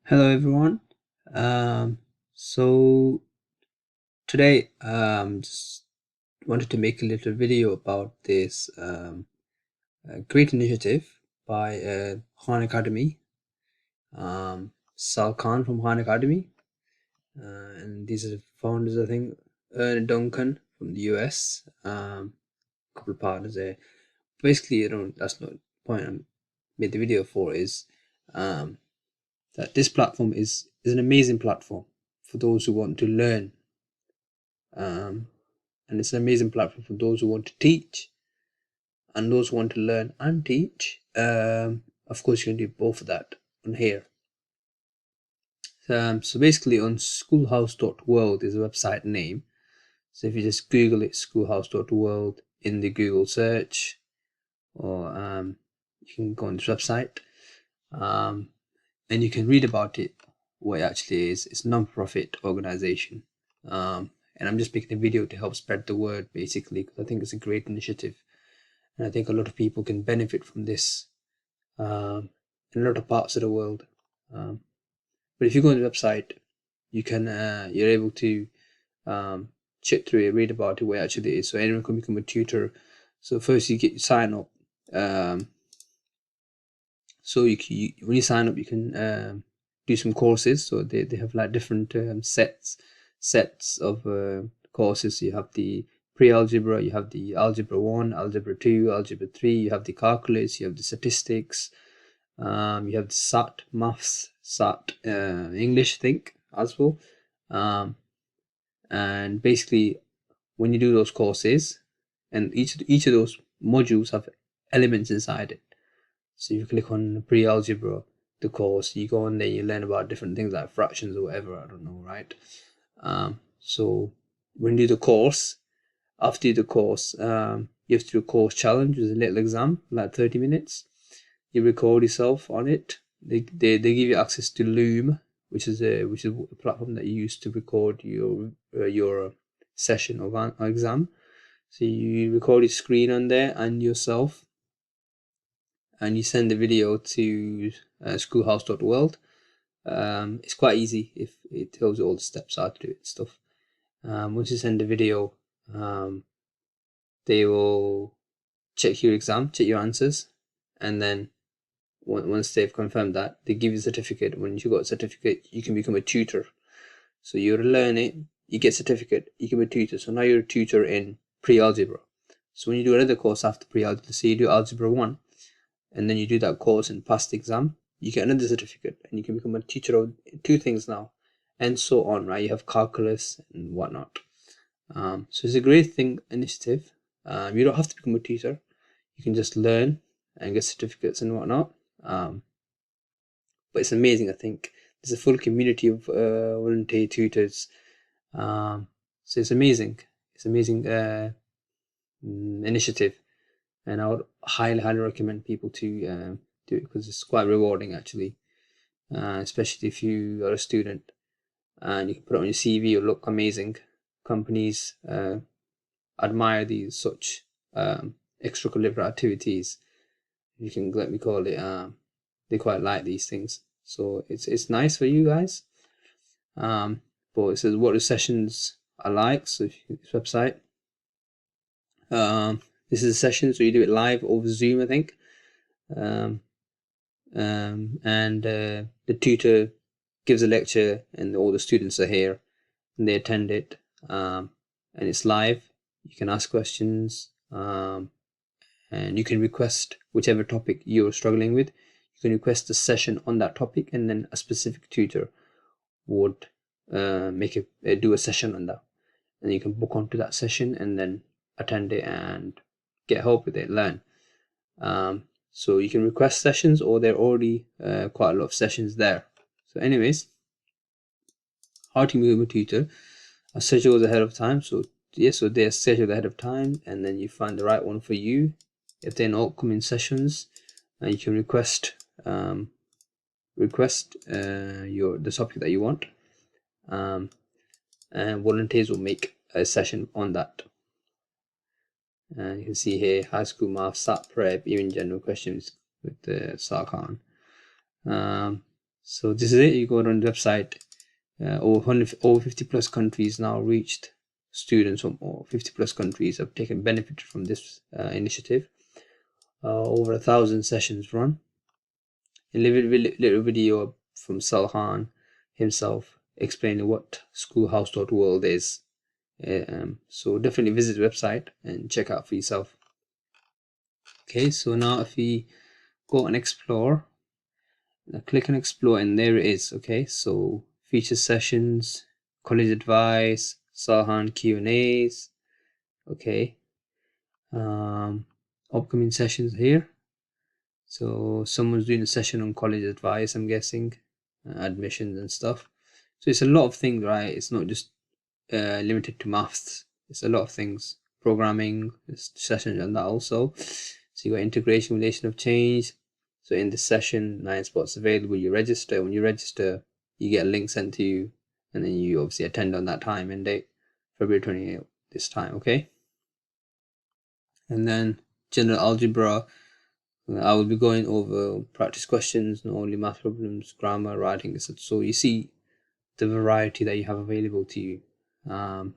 Hello everyone. So today just wanted to make a little video about this great initiative by Khan Academy, Sal Khan from Khan Academy, and these are the founders, I think, Duncan from the US, a couple of partners there. Basically, that's not the point I made the video for. Is um, that this platform is an amazing platform for those who want to learn, um, and it's an amazing platform for those who want to teach and those who want to learn and teach. Of course, you can do both of that on here. So basically, on schoolhouse.world is a website name. So if you just Google it, schoolhouse.world in the Google search, or you can go on this website, and you can read about it. What it actually is, it's a non-profit organization, and I'm just making a video to help spread the word, basically, because I think it's a great initiative, and I think a lot of people can benefit from this in a lot of parts of the world. But if you go on the website, you're able to check through it, read about it, what it actually is. So anyone can become a tutor. So first you sign up. So when you sign up, you can do some courses. So they have like different sets of courses. So you have the pre-algebra, you have the algebra 1, algebra 2, algebra 3, you have the calculus, you have the statistics, you have the SAT, maths, SAT, English, I think, as well. And basically, when you do those courses, and each of those modules have elements inside it. So you click on pre-algebra, the course, you go on there, you learn about different things like fractions or whatever, I don't know, right? So when you do the course, after you do the course, you have to do a course challenge, which is a little exam, like 30 minutes. You record yourself on it. They give you access to Loom, which is a platform that you use to record your session or exam. So you record your screen on there and yourself, and you send the video to schoolhouse.world. It's quite easy. If it tells you all the steps how to do it and stuff. Once you send the video, they will check your exam, check your answers, and then once they've confirmed that, they give you a certificate. When you got a certificate, you can become a tutor. So you learn it, you get a certificate, you become a tutor. So now you're a tutor in pre-algebra. So when you do another course after pre-algebra, say you do algebra 1, and then you do that course and pass the exam, you get another certificate, and you can become a teacher of 2 things now, and so on, right? You have calculus and whatnot. So it's a great initiative. You don't have to become a teacher. You can just learn and get certificates and whatnot. But it's amazing. I think there's a full community of voluntary tutors. So it's amazing. It's amazing initiative, and I would highly recommend people to do it, because it's quite rewarding actually, especially if you are a student and you can put it on your CV or look amazing. Companies admire these such extracurricular activities. You can let me call it. They quite like these things, so it's nice for you guys. But it says what the sessions are like. So if you this website, this is a session, so you do it live over Zoom, I think. And the tutor gives a lecture, and all the students are here, and they attend it. And it's live. You can ask questions, and you can request whichever topic you're struggling with. You can request a session on that topic, and then a specific tutor would do a session on that, and you can book onto that session and then attend it and get help with it, learn. So you can request sessions, or there are already quite a lot of sessions there. So anyways, how to move a tutor. A schedule ahead of time. So they're scheduled ahead of time, and then you find the right one for you. If they're not upcoming sessions, and you can request the topic that you want, and volunteers will make a session on that. And you can see here high school math, SAT prep, even general questions with the Sarkhan. So this is it. You go on the website. Over 50 plus countries now reached. Students from 50 plus countries have taken benefit from this initiative. Over 1,000 sessions run. A little video from Salhan himself explaining what schoolhouse.world is. So definitely visit the website and check out for yourself. Okay, so now if we go and explore, click on explore, and there it is. Okay, so feature sessions, college advice, Salhan Q&As. Okay, upcoming sessions here. So someone's doing a session on college advice, I'm guessing, admissions and stuff. So it's a lot of things, right? It's not just limited to maths. It's a lot of things. Programming, sessions on that also. So you got integration, relation of change. So in this session, 9 spots available. You register. When you register, you get a link sent to you, and then you obviously attend on that time and date, February 28th this time. Okay. And then general algebra. I will be going over practice questions, not only math problems, grammar, writing, etc. So you see the variety that you have available to you.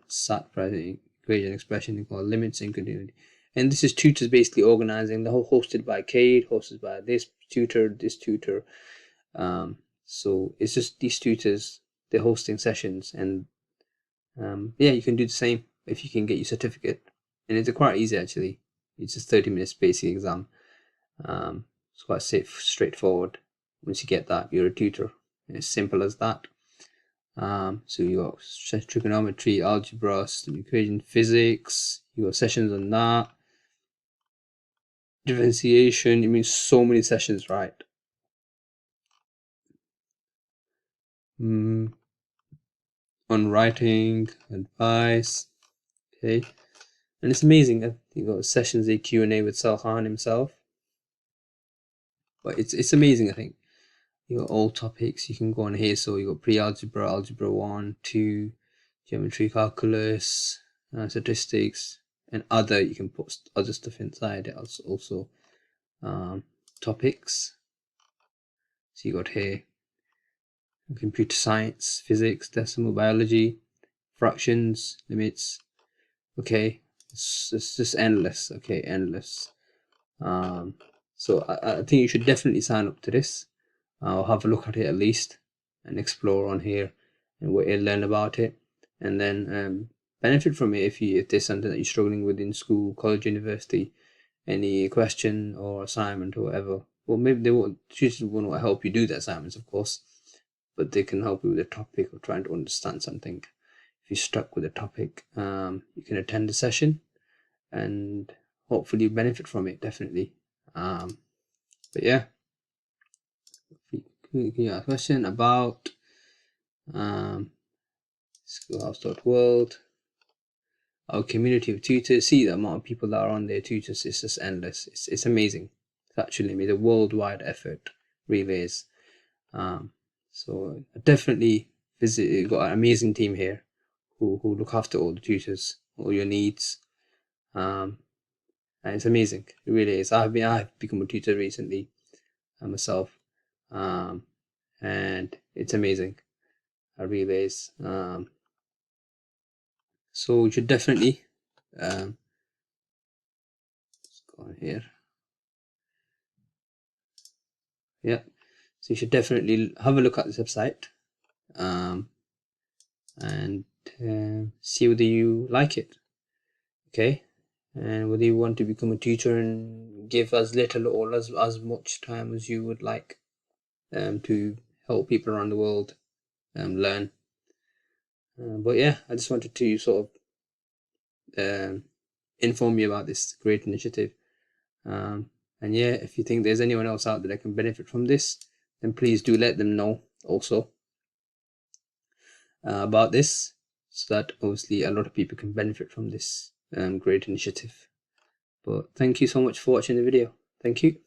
Sat, equation, expression, equal, limits, and continuity. And this is tutors basically organizing the whole, hosted by Kate, hosted by this tutor. So it's just these tutors, they're hosting sessions, and yeah, you can do the same if you can get your certificate. And it's quite easy actually. It's just 30 minutes basic exam. It's quite safe, straightforward. Once you get that, you're a tutor. It's simple as that. So you got trigonometry, algebra, system equation, physics. You got sessions on that. Differentiation. You mean so many sessions, right? On writing, advice. Okay, and it's amazing. You got sessions, a Q&A with Salhan himself. But it's amazing. I think you got all topics you can go on here. So you got pre-algebra, algebra 1, 2, geometry, calculus, statistics, and other. You can put other stuff inside it. Also topics. So you got here computer science, physics, decimal, biology, fractions, limits. Okay, it's just endless. Okay, endless. So I think you should definitely sign up to this. I'll have a look at it at least and explore on here and learn about it, and then benefit from it if there's something that you're struggling with in school, college, university, any question or assignment or whatever. Well, maybe tutors won't help you do the assignments, of course, but they can help you with a topic or trying to understand something. If you're stuck with a topic, you can attend the session and hopefully benefit from it, definitely. But yeah, you ask a question about schoolhouse.world, our community of tutors. See the amount of people that are on their tutors. It's just endless. It's amazing. It's actually made a worldwide effort, really is. So definitely visit. You've got an amazing team here who look after all the tutors, all your needs. And it's amazing. It really is. I've become a tutor recently myself, and it's amazing. It really is. So you should definitely let's go on here. Yeah. So you should definitely have a look at this website, and see whether you like it. Okay. And whether you want to become a teacher and give as little or as much time as you would like to help people around the world learn. But yeah, I just wanted to sort of inform you about this great initiative. And yeah, if you think there's anyone else out there that can benefit from this, then please do let them know also about this, so that obviously a lot of people can benefit from this great initiative. But thank you so much for watching the video. Thank you.